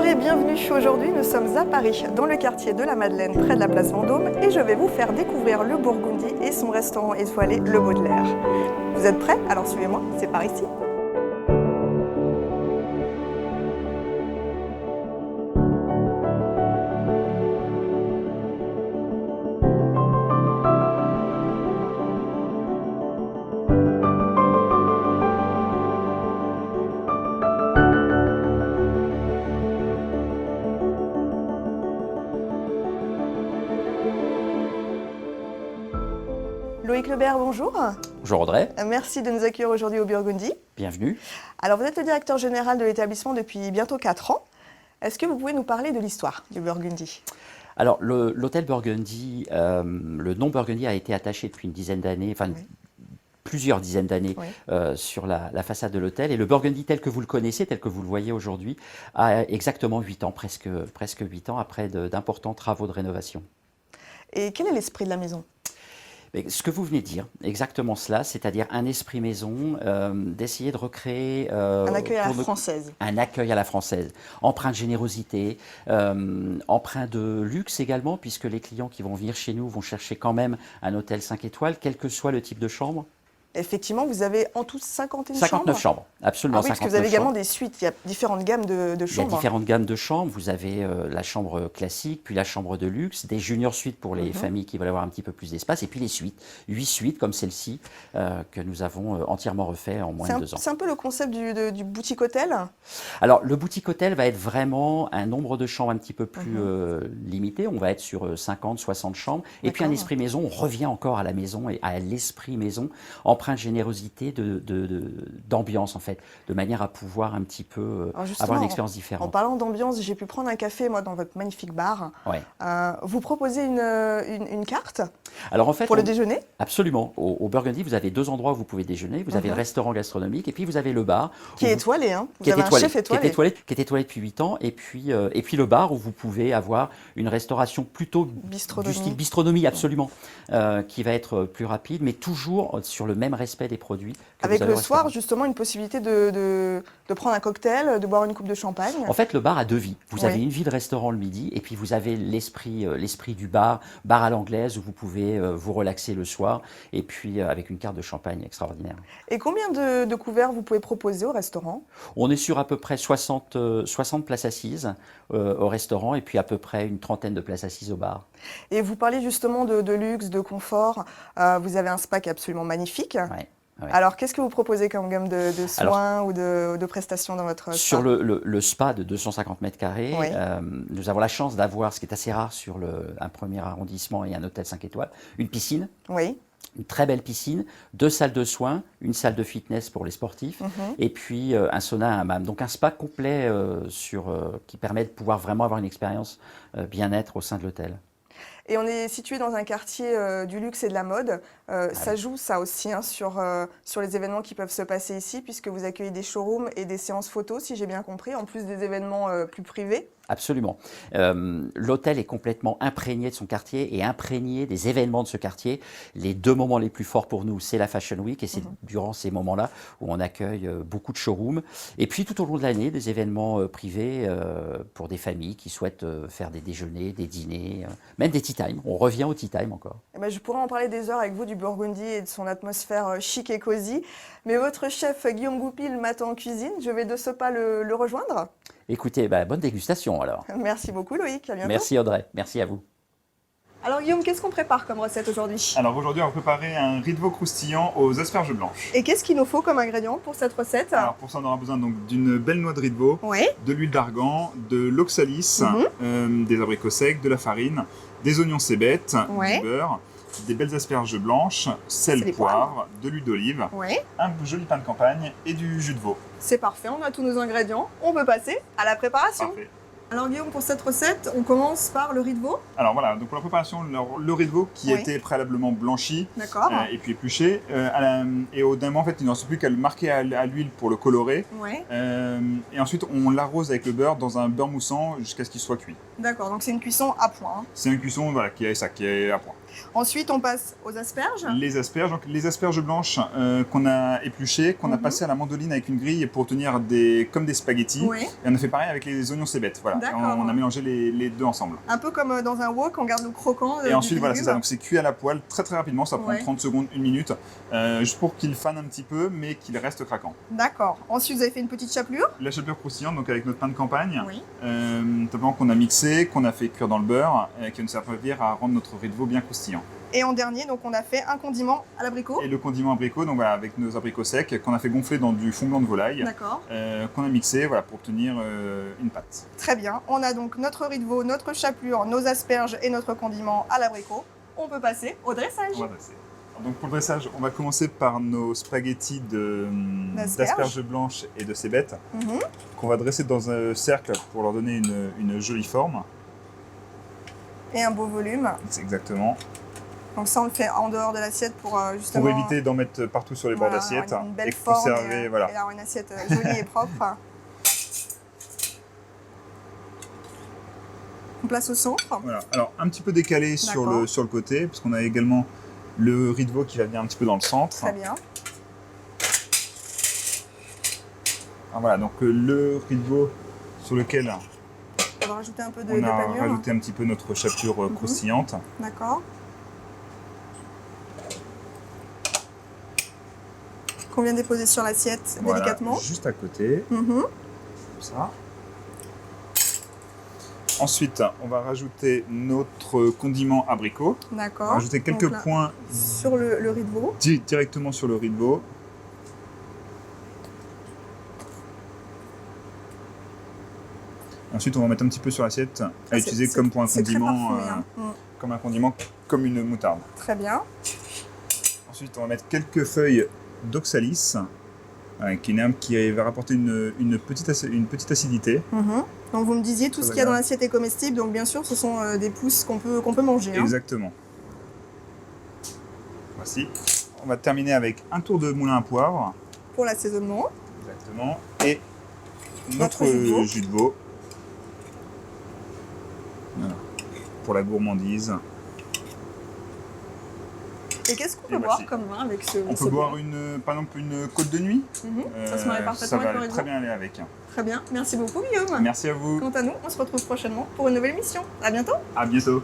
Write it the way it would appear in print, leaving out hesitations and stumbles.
Bonjour et bienvenue. Aujourd'hui, nous sommes à Paris, dans le quartier de la Madeleine, près de la place Vendôme, et je vais vous faire découvrir le Burgundy et son restaurant étoilé, le Baudelaire. Vous êtes prêts? Alors suivez-moi, c'est par ici. Loïc Lebert, bonjour. Bonjour Audrey. Merci de nous accueillir aujourd'hui au Burgundy. Bienvenue. Alors vous êtes le directeur général de l'établissement depuis bientôt 4 ans. Est-ce que vous pouvez nous parler de l'histoire du Burgundy? Alors l'hôtel Burgundy, le nom Burgundy a été attaché depuis une dizaine d'années, enfin oui, plusieurs dizaines d'années oui, sur la façade de l'hôtel. Et le Burgundy tel que vous le connaissez, tel que vous le voyez aujourd'hui, a exactement 8 ans, presque 8 ans après d'importants travaux de rénovation. Et quel est l'esprit de la maison? Ce que vous venez de dire, exactement cela, c'est-à-dire un esprit maison, d'essayer de recréer… un accueil à la française. Un accueil à la française, empreint de générosité, empreint de luxe également, puisque les clients qui vont venir chez nous vont chercher quand même un hôtel 5 étoiles, quel que soit le type de chambre. Effectivement, vous avez en tout 59 chambres, absolument. Ah oui, parce que vous avez également des suites, il y a différentes gammes de chambres. Il y a différentes gammes de chambres, vous avez la chambre classique, puis la chambre de luxe, des junior suites pour les familles qui veulent avoir un petit peu plus d'espace, et puis les suites, 8 suites comme celle-ci, que nous avons entièrement refait en moins de 2 ans. C'est un peu le concept du boutique-hôtel? Alors, le boutique-hôtel va être vraiment un nombre de chambres un petit peu plus limité, on va être sur 50, 60 chambres, et puis un esprit maison, on revient encore à la maison et à l'esprit maison, empreint de générosité, d'ambiance en fait, de manière à pouvoir un petit peu avoir une expérience différente. En parlant d'ambiance, j'ai pu prendre un café moi dans votre magnifique bar. Ouais. Vous proposez une carte? Alors en fait, pour le déjeuner? Absolument. Au Burgundy, vous avez 2 endroits où vous pouvez déjeuner. Vous avez le restaurant gastronomique et puis vous avez le bar. Qui est étoilé, hein? Vous avez un chef étoilé. Qui est étoilé depuis 8 ans. Et puis le bar où vous pouvez avoir une restauration plutôt du style bistronomie, absolument, qui va être plus rapide, mais toujours sur le même respect des produits. Avec le soir, justement, une possibilité de prendre un cocktail, de boire une coupe de champagne. En fait, le bar a 2 vies. Vous avez une vie de restaurant le midi, et puis vous avez l'esprit du bar à l'anglaise, où vous pouvez vous relaxer le soir, et puis avec une carte de champagne extraordinaire. Et combien de couverts vous pouvez proposer au restaurant? On est sur à peu près 60 places assises au restaurant, et puis à peu près une trentaine de places assises au bar. Et vous parlez justement de luxe, de confort. Vous avez un spa qui est absolument magnifique. Ouais. Ouais. Alors, qu'est-ce que vous proposez comme gamme de soins ou de prestations dans votre spa? Sur le spa de 250 mètres carrés, nous avons la chance d'avoir, ce qui est assez rare sur un premier arrondissement et un hôtel 5 étoiles, une piscine. Oui. Une très belle piscine, 2 salles de soins, une salle de fitness pour les sportifs, et puis un sauna, un hammam. Donc un spa complet qui permet de pouvoir vraiment avoir une expérience bien-être au sein de l'hôtel. Et on est situé dans un quartier du luxe et de la mode. Ça joue ça aussi hein, sur les événements qui peuvent se passer ici, puisque vous accueillez des showrooms et des séances photos, si j'ai bien compris, en plus des événements plus privés. Absolument. L'hôtel est complètement imprégné de son quartier et imprégné des événements de ce quartier. Les 2 moments les plus forts pour nous, c'est la Fashion Week, et c'est durant ces moments-là où on accueille beaucoup de showrooms. Et puis tout au long de l'année, des événements privés pour des familles qui souhaitent faire des déjeuners, des dîners, même des tea time. On revient au tea time encore. Eh ben, je pourrais en parler des heures avec vous du Burgundy et de son atmosphère chic et cosy. Mais votre chef Guillaume Goupil m'attend en cuisine. Je vais de ce pas le rejoindre. Écoutez, bonne dégustation alors. Merci beaucoup Loïc, à bientôt. Merci Audrey, merci à vous. Alors Guillaume, qu'est-ce qu'on prépare comme recette aujourd'hui? Alors aujourd'hui, on va préparer un riz de veau croustillant aux asperges blanches. Et qu'est-ce qu'il nous faut comme ingrédient pour cette recette? Alors pour ça, on aura besoin d'une belle noix de riz de veau, de l'huile d'argan, de l'oxalis, des abricots secs, de la farine, des oignons cébettes, du beurre, des belles asperges blanches, sel, poivre, de l'huile d'olive, un joli pain de campagne et du jus de veau. C'est parfait, on a tous nos ingrédients. On peut passer à la préparation. Parfait. Alors Guillaume, pour cette recette, on commence par le riz de veau. Alors voilà, donc pour la préparation, le riz de veau qui était préalablement blanchi et puis épluché. Et au dernier moment, en fait, il ne reste plus qu'à le marquer à l'huile pour le colorer. Et ensuite, on l'arrose avec le beurre dans un beurre moussant jusqu'à ce qu'il soit cuit. D'accord, donc c'est une cuisson à point. Hein. C'est une cuisson qui est à point. Ensuite, on passe aux asperges. Les asperges, donc les asperges blanches qu'on a épluchées, qu'on a passées à la mandoline avec une grille pour tenir comme des spaghettis. Et on a fait pareil avec les oignons cébettes. Voilà. voilà. D'accord. On a mélangé les deux ensemble. Un peu comme dans un wok, on garde le croquant. Et du ensuite, voilà, c'est légume. ça. Donc c'est cuit à la poêle très très rapidement, ça prend Ouais. 30 secondes, 1 minute, juste pour qu'il fane un petit peu, mais qu'il reste craquant. D'accord. Ensuite, vous avez fait une petite chapelure. La chapelure croustillante, donc avec notre pain de campagne, Oui. simplement qu'on a mixé, qu'on a fait cuire dans le beurre, qui va nous servir à rendre notre riz de veau bien croustillant. Et en dernier, donc, on a fait un condiment à l'abricot. Et le condiment abricot, donc voilà, avec nos abricots secs, qu'on a fait gonfler dans du fond blanc de volaille, D'accord. qu'on a mixé, voilà, pour obtenir une pâte. Très bien. On a donc notre riz de veau, notre chapelure, nos asperges et notre condiment à l'abricot. On peut passer au dressage. On va dresser. Donc pour le dressage, on va commencer par nos spaghettis d'asperges blanches et de cébettes, Mhm. qu'on va dresser dans un cercle pour leur donner une jolie forme. Et un beau volume. C'est exactement. Donc ça, on le fait en dehors de l'assiette pour justement... Pour éviter d'en mettre partout sur les bords voilà, d'assiette avoir une belle et forme conserver, et voilà. avoir une assiette jolie et propre. On place au centre. Voilà. Alors un petit peu décalé sur D'accord. le côté, parce qu'on a également le riz de veau qui va venir un petit peu dans le centre. Très bien. Alors, voilà, donc le riz de veau sur lequel On va rajouter un peu de on a panure. rajouté un petit peu notre chapelure croustillante. D'accord. Qu'on vient déposer sur l'assiette Voilà, délicatement. juste à côté, Mhm. comme ça. Ensuite, on va rajouter notre condiment abricot. On va D'accord. rajouter quelques Donc là, points sur le riz de veau. directement sur le riz de veau. Ensuite, on va mettre un petit peu sur l'assiette à C'est- utiliser c'est- comme pour un c'est très condiment, parfumé, hein. comme un condiment, comme une moutarde. Très bien. Ensuite, on va mettre quelques feuilles d'oxalis, qui va rapporter une petite acidité. Mhm. Donc vous me disiez, tout Ça ce va qu'il y a dans bien. l'assiette est comestible, donc bien sûr ce sont des pousses qu'on peut manger. Hein. Exactement. Voici. On va terminer avec un tour de moulin à poivre. Pour l'assaisonnement. Exactement. Et Notre notre jus de veau. jus de veau. Voilà. Pour la gourmandise. Et qu'est-ce qu'on Et peut boire voici. comme vin avec ce On ce peut boire plat par exemple une côte de nuit. Ça se marie Ça parfaitement va avec le riz de très veau. bien aller avec. Très bien. Merci beaucoup Guillaume. Merci à vous. Quant à nous, on se retrouve prochainement pour une nouvelle émission. À bientôt. À bientôt.